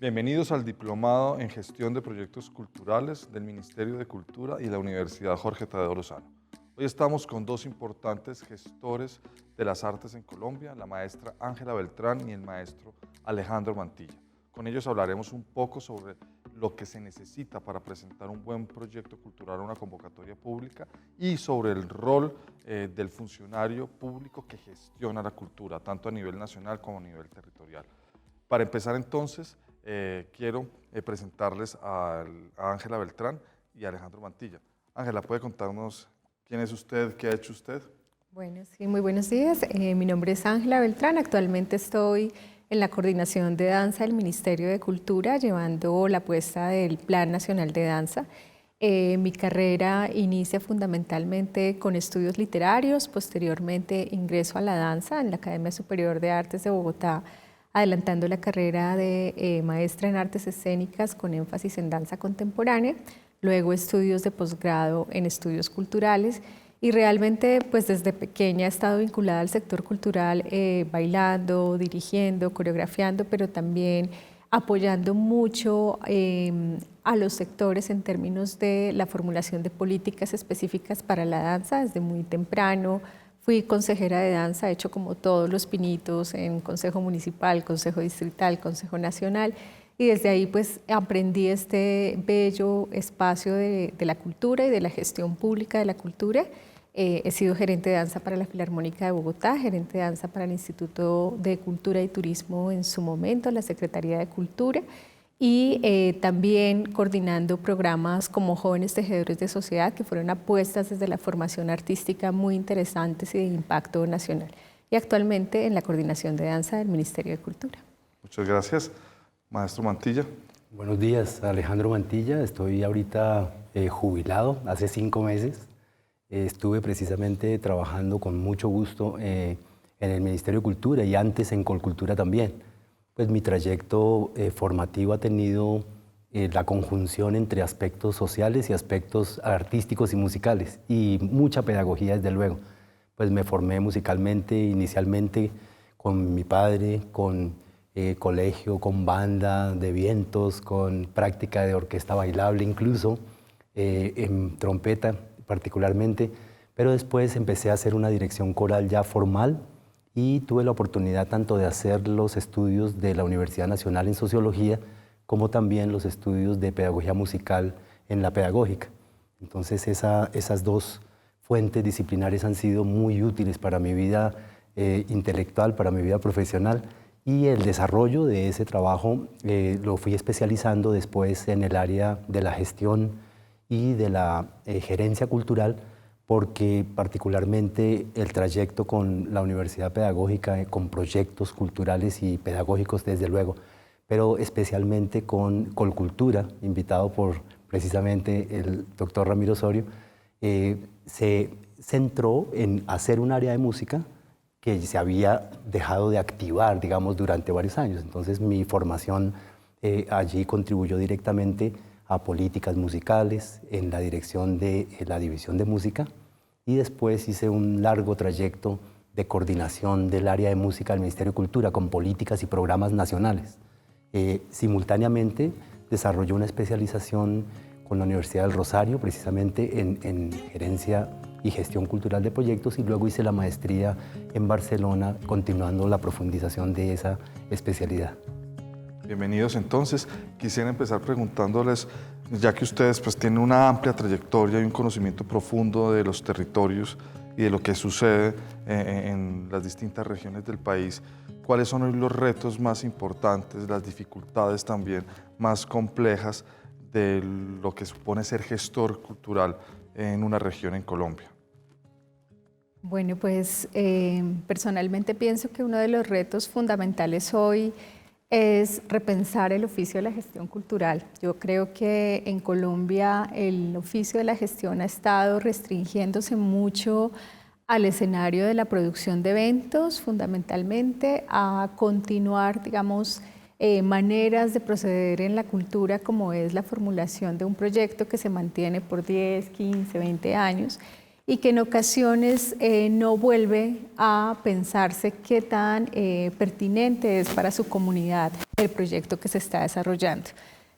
Bienvenidos al Diplomado en Gestión de Proyectos Culturales del Ministerio de Cultura y la Universidad Jorge Tadeo Lozano. Hoy estamos con dos importantes gestores de las artes en Colombia, la maestra Ángela Beltrán y el maestro Alejandro Mantilla. Con ellos hablaremos un poco sobre lo que se necesita para presentar un buen proyecto cultural a una convocatoria pública y sobre el rol del funcionario público que gestiona la cultura, tanto a nivel nacional como a nivel territorial. Para empezar entonces, quiero presentarles a Ángela Beltrán y a Alejandro Mantilla. Ángela, ¿puede contarnos quién es usted, qué ha hecho usted? Bueno, sí, muy buenos días. Mi nombre es Ángela Beltrán. Actualmente estoy en la coordinación de danza del Ministerio de Cultura, llevando la puesta del Plan Nacional de Danza. Mi carrera inicia fundamentalmente con estudios literarios, posteriormente ingreso a la danza en la Academia Superior de Artes de Bogotá, adelantando la carrera de maestra en artes escénicas con énfasis en danza contemporánea, luego estudios de posgrado en estudios culturales y realmente pues desde pequeña he estado vinculada al sector cultural, bailando, dirigiendo, coreografiando, pero también apoyando mucho a los sectores en términos de la formulación de políticas específicas para la danza desde muy temprano. Fui consejera de danza, he hecho como todos los pinitos en Consejo Municipal, Consejo Distrital, Consejo Nacional, y desde ahí pues aprendí este bello espacio de la cultura y de la gestión pública de la cultura. He sido gerente de danza para la Filarmónica de Bogotá, gerente de danza para el Instituto de Cultura y Turismo en su momento, la Secretaría de Cultura, y también coordinando programas como Jóvenes Tejedores de Sociedad, que fueron apuestas desde la formación artística muy interesantes y de impacto nacional. Y actualmente en la coordinación de danza del Ministerio de Cultura. Muchas gracias. Maestro Mantilla. Buenos días, Alejandro Mantilla. Estoy ahorita jubilado, hace 5 meses. Estuve precisamente trabajando con mucho gusto en el Ministerio de Cultura y antes en Colcultura también. Pues mi trayecto formativo ha tenido la conjunción entre aspectos sociales y aspectos artísticos y musicales y mucha pedagogía desde luego. Pues me formé musicalmente inicialmente con mi padre, con colegio, con banda de vientos, con práctica de orquesta bailable incluso, en trompeta particularmente, pero después empecé a hacer una dirección coral ya formal y tuve la oportunidad tanto de hacer los estudios de la Universidad Nacional en Sociología como también los estudios de Pedagogía Musical en la Pedagógica. Entonces esas dos fuentes disciplinares han sido muy útiles para mi vida intelectual, para mi vida profesional, y el desarrollo de ese trabajo lo fui especializando después en el área de la gestión y de la gerencia cultural, porque particularmente el trayecto con la Universidad Pedagógica, con proyectos culturales y pedagógicos desde luego, pero especialmente con Colcultura, invitado por precisamente el doctor Ramiro Osorio, se centró en hacer un área de música que se había dejado de activar, digamos, durante varios años. Entonces mi formación allí contribuyó directamente a políticas musicales en la dirección de la División de Música y después hice un largo trayecto de coordinación del área de música del Ministerio de Cultura con políticas y programas nacionales. Simultáneamente desarrollé una especialización con la Universidad del Rosario, precisamente en gerencia y gestión cultural de proyectos, y luego hice la maestría en Barcelona, continuando la profundización de esa especialidad. Bienvenidos entonces. Quisiera empezar preguntándoles, ya que ustedes pues, tienen una amplia trayectoria y un conocimiento profundo de los territorios y de lo que sucede en las distintas regiones del país, ¿cuáles son hoy los retos más importantes, las dificultades también más complejas de lo que supone ser gestor cultural en una región en Colombia? Bueno, pues personalmente pienso que uno de los retos fundamentales hoy es repensar el oficio de la gestión cultural. Yo creo que en Colombia el oficio de la gestión ha estado restringiéndose mucho al escenario de la producción de eventos, fundamentalmente, a continuar, digamos, maneras de proceder en la cultura como es la formulación de un proyecto que se mantiene por 10, 15, 20 años y que en ocasiones no vuelve a pensarse qué tan pertinente es para su comunidad el proyecto que se está desarrollando.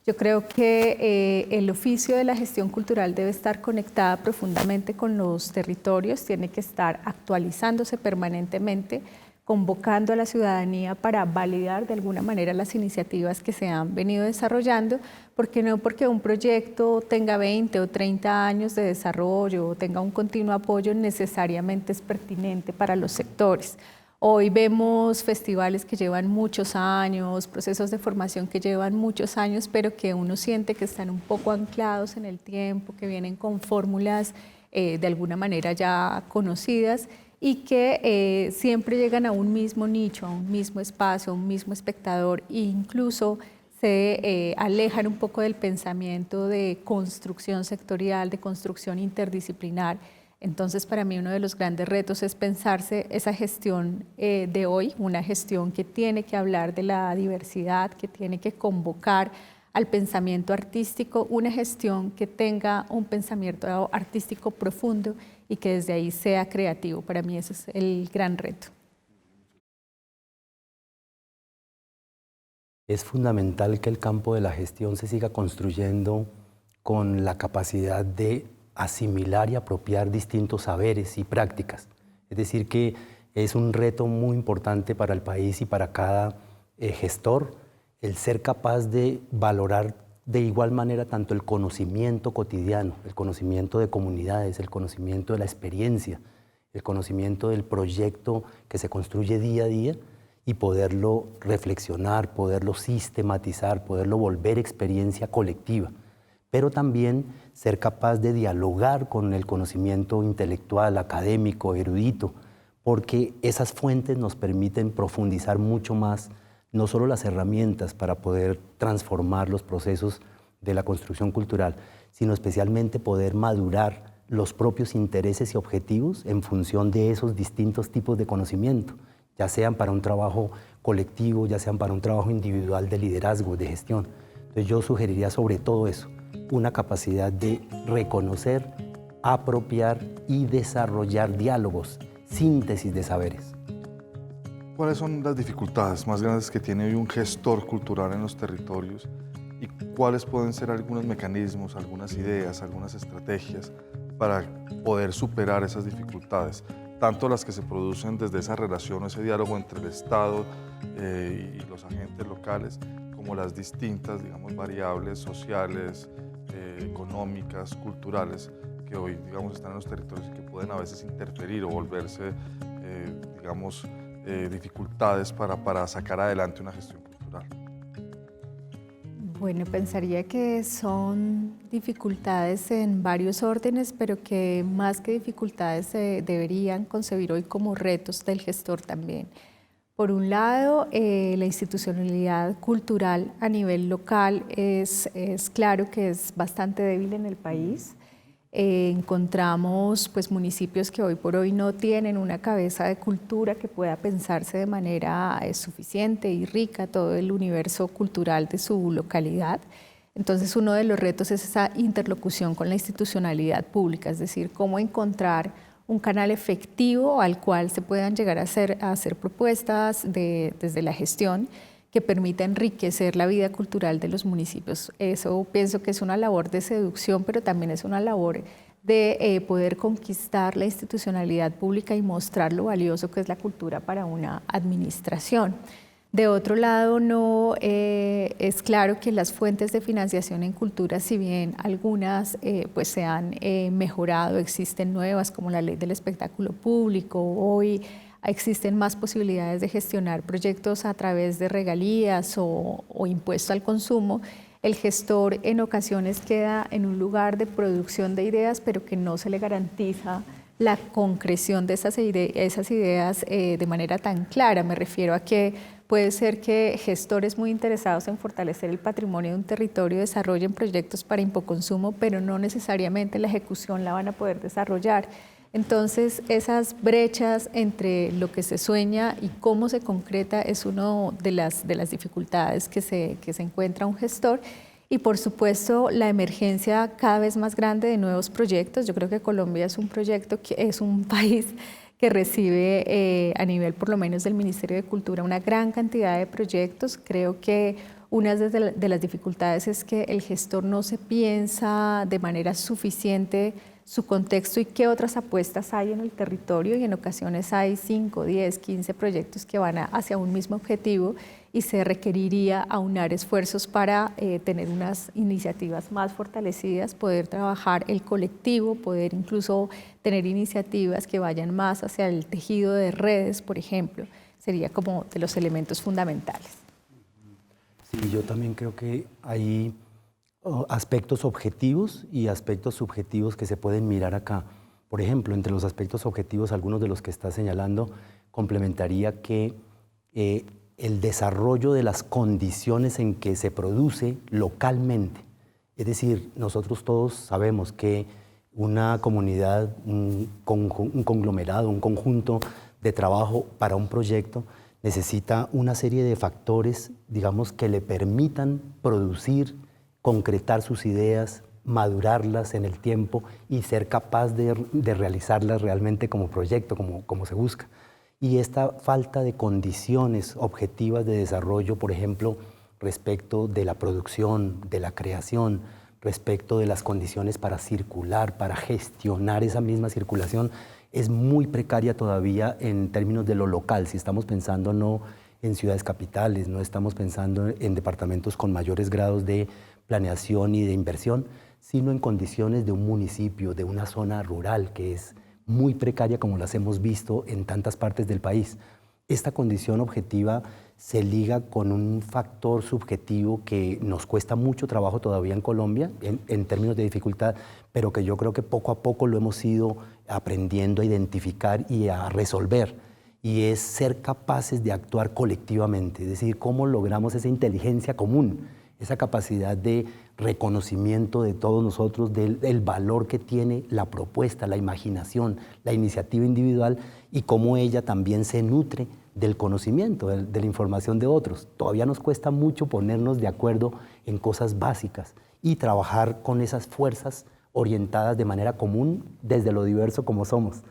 Yo creo que el oficio de la gestión cultural debe estar conectada profundamente con los territorios, tiene que estar actualizándose permanentemente, convocando a la ciudadanía para validar de alguna manera las iniciativas que se han venido desarrollando, porque no porque un proyecto tenga 20 o 30 años de desarrollo o tenga un continuo apoyo necesariamente es pertinente para los sectores. Hoy vemos festivales que llevan muchos años, procesos de formación que llevan muchos años, pero que uno siente que están un poco anclados en el tiempo, que vienen con fórmulas de alguna manera ya conocidas y que siempre llegan a un mismo nicho, a un mismo espacio, a un mismo espectador e incluso se alejan un poco del pensamiento de construcción sectorial, de construcción interdisciplinar. Entonces, para mí uno de los grandes retos es pensarse esa gestión de hoy, una gestión que tiene que hablar de la diversidad, que tiene que convocar al pensamiento artístico, una gestión que tenga un pensamiento artístico profundo y que desde ahí sea creativo. Para mí ese es el gran reto. Es fundamental que el campo de la gestión se siga construyendo con la capacidad de asimilar y apropiar distintos saberes y prácticas. Es decir, que es un reto muy importante para el país y para cada gestor el ser capaz de valorar de igual manera tanto el conocimiento cotidiano, el conocimiento de comunidades, el conocimiento de la experiencia, el conocimiento del proyecto que se construye día a día y poderlo reflexionar, poderlo sistematizar, poderlo volver experiencia colectiva, pero también ser capaz de dialogar con el conocimiento intelectual, académico, erudito, porque esas fuentes nos permiten profundizar mucho más, no solo las herramientas para poder transformar los procesos de la construcción cultural, sino especialmente poder madurar los propios intereses y objetivos en función de esos distintos tipos de conocimiento, ya sean para un trabajo colectivo, ya sean para un trabajo individual de liderazgo, de gestión. Entonces yo sugeriría sobre todo eso, una capacidad de reconocer, apropiar y desarrollar diálogos, síntesis de saberes. ¿Cuáles son las dificultades más grandes que tiene hoy un gestor cultural en los territorios y cuáles pueden ser algunos mecanismos, algunas ideas, algunas estrategias para poder superar esas dificultades? Tanto las que se producen desde esa relación, ese diálogo entre el Estado y los agentes locales, como las distintas, digamos, variables sociales, económicas, culturales, que hoy, digamos, están en los territorios y que pueden a veces interferir o volverse, digamos, dificultades para sacar adelante una gestión cultural. Bueno, pensaría que son dificultades en varios órdenes, pero que más que dificultades se deberían concebir hoy como retos del gestor también. Por un lado, la institucionalidad cultural a nivel local es claro que es bastante débil en el país. Encontramos pues, municipios que hoy por hoy no tienen una cabeza de cultura que pueda pensarse de manera suficiente y rica todo el universo cultural de su localidad. Entonces uno de los retos es esa interlocución con la institucionalidad pública, es decir, cómo encontrar un canal efectivo al cual se puedan llegar a hacer propuestas desde la gestión que permita enriquecer la vida cultural de los municipios. Eso pienso que es una labor de seducción, pero también es una labor de poder conquistar la institucionalidad pública y mostrar lo valioso que es la cultura para una administración. De otro lado, no es claro que las fuentes de financiación en cultura, si bien algunas pues se han mejorado, existen nuevas como la Ley del Espectáculo Público, hoy existen más posibilidades de gestionar proyectos a través de regalías o impuesto al consumo. El gestor en ocasiones queda en un lugar de producción de ideas, pero que no se le garantiza la concreción de esas ideas de manera tan clara. Me refiero a que puede ser que gestores muy interesados en fortalecer el patrimonio de un territorio desarrollen proyectos para hipoconsumo, pero no necesariamente la ejecución la van a poder desarrollar. Entonces, esas brechas entre lo que se sueña y cómo se concreta es una de las dificultades que se encuentra un gestor. y por supuesto la emergencia cada vez más grande de nuevos proyectos. Yo creo que Colombia es un país que recibe a nivel por lo menos del Ministerio de Cultura una gran cantidad de proyectos. Creo que una de las dificultades es que el gestor no se piensa de manera suficiente su contexto y qué otras apuestas hay en el territorio, y en ocasiones hay 5, 10, 15 proyectos que van hacia un mismo objetivo y se requeriría aunar esfuerzos para tener unas iniciativas más fortalecidas, poder trabajar el colectivo, poder incluso tener iniciativas que vayan más hacia el tejido de redes, por ejemplo, sería como de los elementos fundamentales. Sí, yo también creo que hay aspectos objetivos y aspectos subjetivos que se pueden mirar acá. Por ejemplo, entre los aspectos objetivos, algunos de los que está señalando, complementaría que el desarrollo de las condiciones en que se produce localmente. Es decir, nosotros todos sabemos que una comunidad, un conglomerado, un conjunto de trabajo para un proyecto necesita una serie de factores, digamos, que le permitan producir, concretar sus ideas, madurarlas en el tiempo y ser capaz de realizarlas realmente como proyecto, como se busca. Y esta falta de condiciones objetivas de desarrollo, por ejemplo, respecto de la producción, de la creación, respecto de las condiciones para circular, para gestionar esa misma circulación, es muy precaria todavía en términos de lo local. Si estamos pensando no en ciudades capitales, no estamos pensando en departamentos con mayores grados de planeación y de inversión, sino en condiciones de un municipio, de una zona rural que es muy precaria, como las hemos visto en tantas partes del país. Esta condición objetiva se liga con un factor subjetivo que nos cuesta mucho trabajo todavía en Colombia, en términos de dificultad, pero que yo creo que poco a poco lo hemos ido aprendiendo a identificar y a resolver, y es ser capaces de actuar colectivamente, es decir, cómo logramos esa inteligencia común, esa capacidad de reconocimiento de todos nosotros del valor que tiene la propuesta, la imaginación, la iniciativa individual, y cómo ella también se nutre del conocimiento, de la información de otros. Todavía nos cuesta mucho ponernos de acuerdo en cosas básicas y trabajar con esas fuerzas orientadas de manera común desde lo diverso como somos.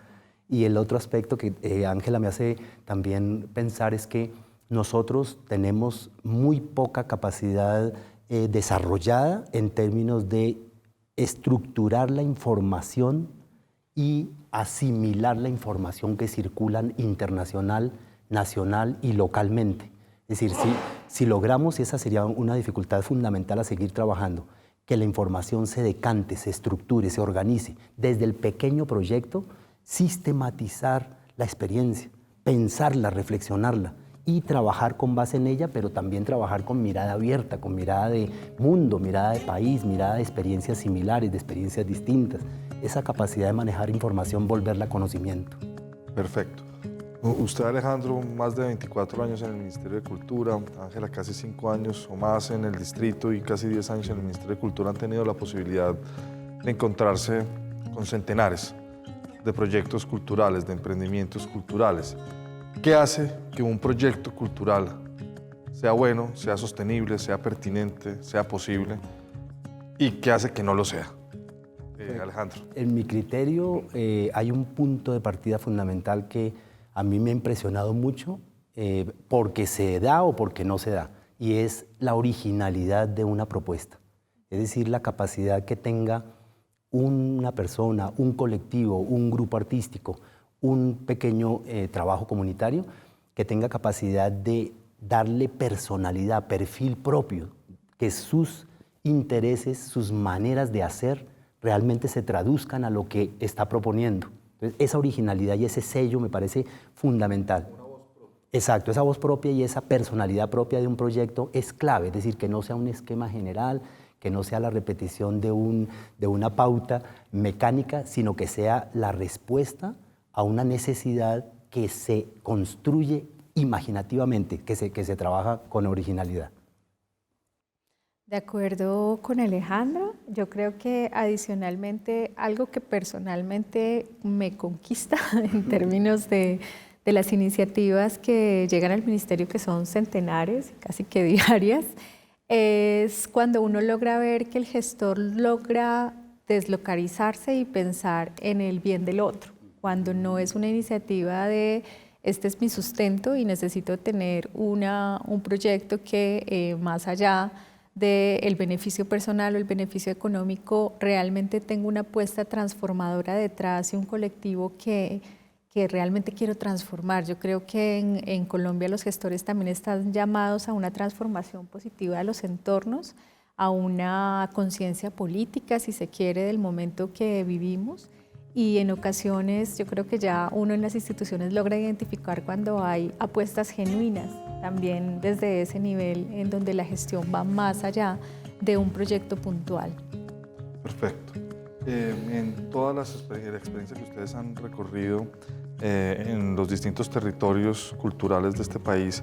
Y el otro aspecto que Ángela me hace también pensar es que nosotros tenemos muy poca capacidad desarrollada en términos de estructurar la información y asimilar la información que circula internacional, nacional y localmente. Es decir, si logramos, y esa sería una dificultad fundamental a seguir trabajando, que la información se decante, se estructure, se organice desde el pequeño proyecto, sistematizar la experiencia, pensarla, reflexionarla y trabajar con base en ella, pero también trabajar con mirada abierta, con mirada de mundo, mirada de país, mirada de experiencias similares, de experiencias distintas. Esa capacidad de manejar información, volverla conocimiento. Perfecto. Usted, Alejandro, más de 24 años en el Ministerio de Cultura, Ángela casi 5 años o más en el distrito y casi 10 años en el Ministerio de Cultura, han tenido la posibilidad de encontrarse con centenares de proyectos culturales, de emprendimientos culturales. ¿Qué hace que un proyecto cultural sea bueno, sea sostenible, sea pertinente, sea posible? ¿Y qué hace que no lo sea? Alejandro. En mi criterio hay un punto de partida fundamental que a mí me ha impresionado mucho porque se da o porque no se da, y es la originalidad de una propuesta. Es decir, la capacidad que tenga una persona, un colectivo, un grupo artístico, un pequeño trabajo comunitario que tenga capacidad de darle personalidad, perfil propio, que sus intereses, sus maneras de hacer realmente se traduzcan a lo que está proponiendo. Entonces, esa originalidad y ese sello me parece fundamental. Una voz propia. Exacto, esa voz propia y esa personalidad propia de un proyecto es clave, es decir, que no sea un esquema general, que no sea la repetición de una pauta mecánica, sino que sea la respuesta a una necesidad que se construye imaginativamente, que se trabaja con originalidad. De acuerdo con Alejandro, yo creo que adicionalmente algo que personalmente me conquista en términos de las iniciativas que llegan al ministerio, que son centenares, casi que diarias, es cuando uno logra ver que el gestor logra deslocalizarse y pensar en el bien del otro, cuando no es una iniciativa de este es mi sustento y necesito tener un proyecto que más allá del beneficio personal o el beneficio económico, realmente tengo una apuesta transformadora detrás y un colectivo que realmente quiero transformar. Yo creo que en Colombia los gestores también están llamados a una transformación positiva de los entornos, a una conciencia política, si se quiere, del momento que vivimos. Y en ocasiones yo creo que ya uno en las instituciones logra identificar cuando hay apuestas genuinas, también desde ese nivel en donde la gestión va más allá de un proyecto puntual. Perfecto. En toda la experiencia que ustedes han recorrido en los distintos territorios culturales de este país,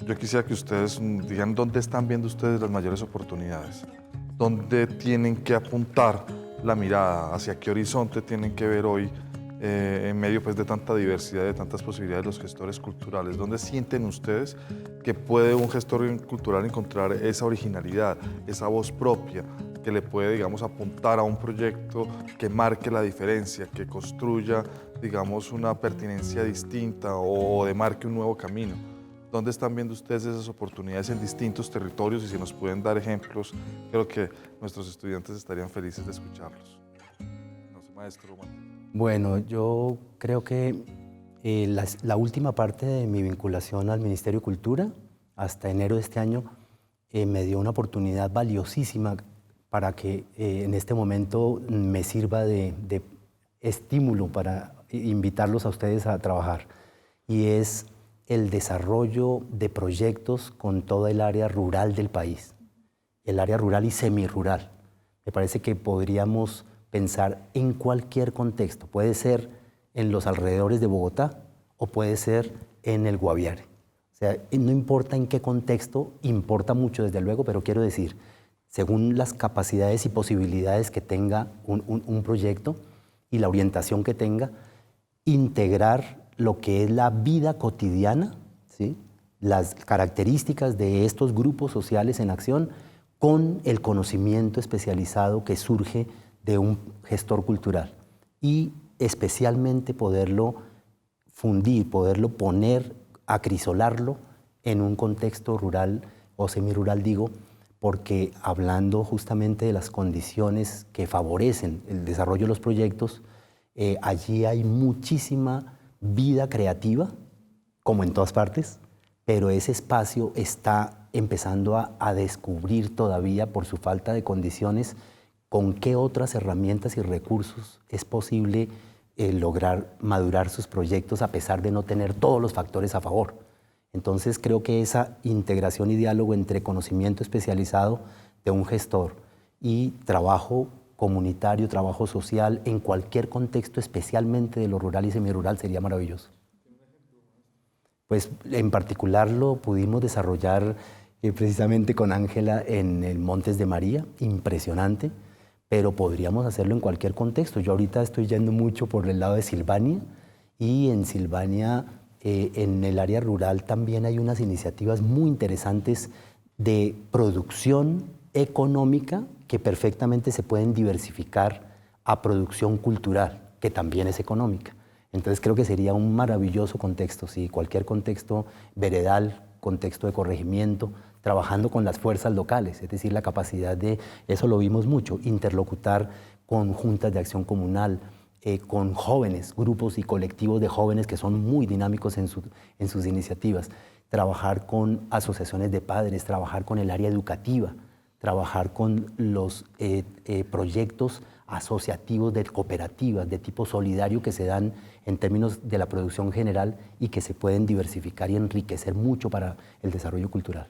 yo quisiera que ustedes digan dónde están viendo ustedes las mayores oportunidades, dónde tienen que apuntar la mirada, hacia qué horizonte tienen que ver hoy en medio pues, de tanta diversidad, de tantas posibilidades los gestores culturales. ¿Dónde sienten ustedes que puede un gestor cultural encontrar esa originalidad, esa voz propia que le puede, digamos, apuntar a un proyecto que marque la diferencia, que construya, digamos, una pertinencia distinta o demarque un nuevo camino? ¿Dónde están viendo ustedes esas oportunidades en distintos territorios? Y si nos pueden dar ejemplos, creo que nuestros estudiantes estarían felices de escucharlos. No sé, maestro. Bueno, yo creo que la última parte de mi vinculación al Ministerio de Cultura, hasta enero de este año, me dio una oportunidad valiosísima para que en este momento me sirva de estímulo para invitarlos a ustedes a trabajar. Y es el desarrollo de proyectos con toda el área rural del país, el área rural y semirural. Me parece que podríamos pensar en cualquier contexto, puede ser en los alrededores de Bogotá o puede ser en el Guaviare. O sea, no importa en qué contexto, importa mucho desde luego, pero quiero decir, según las capacidades y posibilidades que tenga un proyecto y la orientación que tenga, integrar lo que es la vida cotidiana, ¿sí? Las características de estos grupos sociales en acción con el conocimiento especializado que surge de un gestor cultural y especialmente poderlo fundir, poderlo poner, acrisolarlo en un contexto rural o semirural, digo, porque hablando justamente de las condiciones que favorecen el desarrollo de los proyectos, allí hay muchísima vida creativa, como en todas partes, pero ese espacio está empezando a descubrir todavía por su falta de condiciones con qué otras herramientas y recursos es posible lograr madurar sus proyectos a pesar de no tener todos los factores a favor. Entonces creo que esa integración y diálogo entre conocimiento especializado de un gestor y trabajo comunitario, trabajo social, en cualquier contexto, especialmente de lo rural y semirural, sería maravilloso. Pues en particular lo pudimos desarrollar precisamente con Ángela en el Montes de María, impresionante, pero podríamos hacerlo en cualquier contexto. Yo ahorita estoy yendo mucho por el lado de Silvania y en Silvania, en el área rural, también hay unas iniciativas muy interesantes de producción económica que perfectamente se pueden diversificar a producción cultural, que también es económica. Entonces creo que sería un maravilloso contexto, sí, cualquier contexto veredal, contexto de corregimiento, trabajando con las fuerzas locales, es decir, la capacidad de, eso lo vimos mucho, interlocutar con juntas de acción comunal, con jóvenes, grupos y colectivos de jóvenes que son muy dinámicos en sus iniciativas, trabajar con asociaciones de padres, trabajar con el área educativa, trabajar con los proyectos asociativos de cooperativas de tipo solidario que se dan en términos de la producción general y que se pueden diversificar y enriquecer mucho para el desarrollo cultural.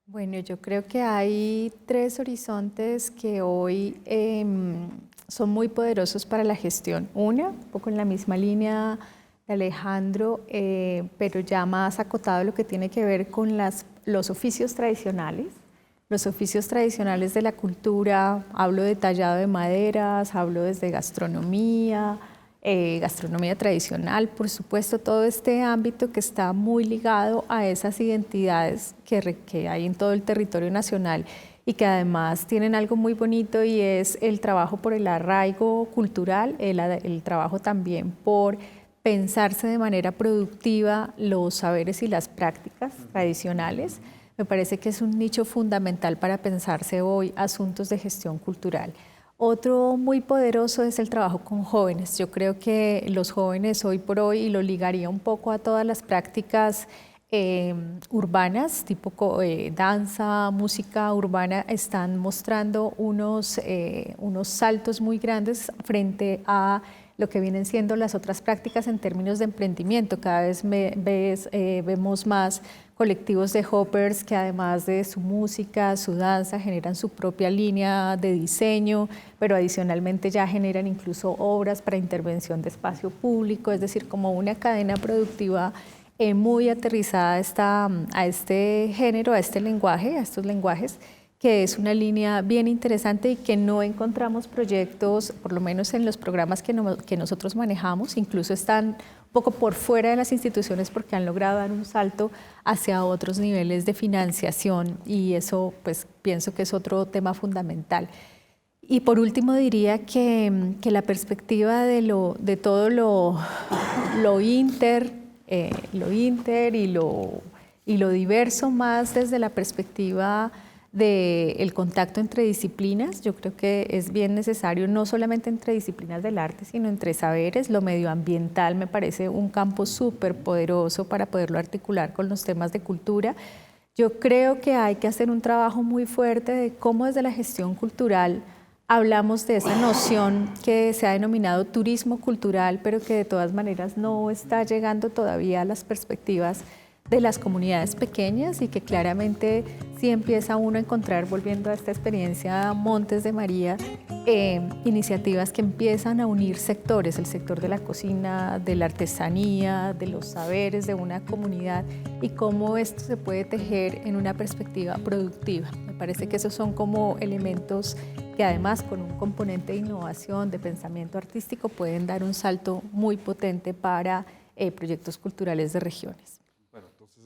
Bueno, yo creo que hay tres horizontes que hoy son muy poderosos para la gestión. Una, un poco en la misma línea de Alejandro, pero ya más acotado lo que tiene que ver con los oficios tradicionales. Los oficios tradicionales de la cultura, hablo de tallado de maderas, hablo desde gastronomía, gastronomía tradicional, por supuesto, todo este ámbito que está muy ligado a esas identidades que hay en todo el territorio nacional y que además tienen algo muy bonito y es el trabajo por el arraigo cultural, el trabajo también por pensarse de manera productiva los saberes y las prácticas tradicionales. Me parece que es un nicho fundamental para pensarse hoy asuntos de gestión cultural. Otro muy poderoso es el trabajo con jóvenes. Yo creo que los jóvenes hoy por hoy, y lo ligaría un poco a todas las prácticas urbanas, tipo danza, música urbana, están mostrando unos saltos muy grandes frente a lo que vienen siendo las otras prácticas en términos de emprendimiento. Cada vez vemos más colectivos de hoppers que además de su música, su danza, generan su propia línea de diseño, pero adicionalmente ya generan incluso obras para intervención de espacio público, es decir, como una cadena productiva muy aterrizada a este género, a este lenguaje, a estos lenguajes, que es una línea bien interesante y que no encontramos proyectos, por lo menos en los programas que nosotros manejamos, incluso están un poco por fuera de las instituciones porque han logrado dar un salto hacia otros niveles de financiación y eso pues pienso que es otro tema fundamental. Y por último diría que la perspectiva de todo lo inter y lo diverso más desde la perspectiva del contacto entre disciplinas. Yo creo que es bien necesario, no solamente entre disciplinas del arte, sino entre saberes. Lo medioambiental me parece un campo súper poderoso para poderlo articular con los temas de cultura. Yo creo que hay que hacer un trabajo muy fuerte de cómo desde la gestión cultural hablamos de esa noción que se ha denominado turismo cultural, pero que de todas maneras no está llegando todavía a las perspectivas de las comunidades pequeñas y que claramente sí empieza uno a encontrar, volviendo a esta experiencia Montes de María, iniciativas que empiezan a unir sectores, el sector de la cocina, de la artesanía, de los saberes de una comunidad y cómo esto se puede tejer en una perspectiva productiva. Me parece que esos son como elementos que además con un componente de innovación, de pensamiento artístico, pueden dar un salto muy potente para proyectos culturales de regiones. Bueno, entonces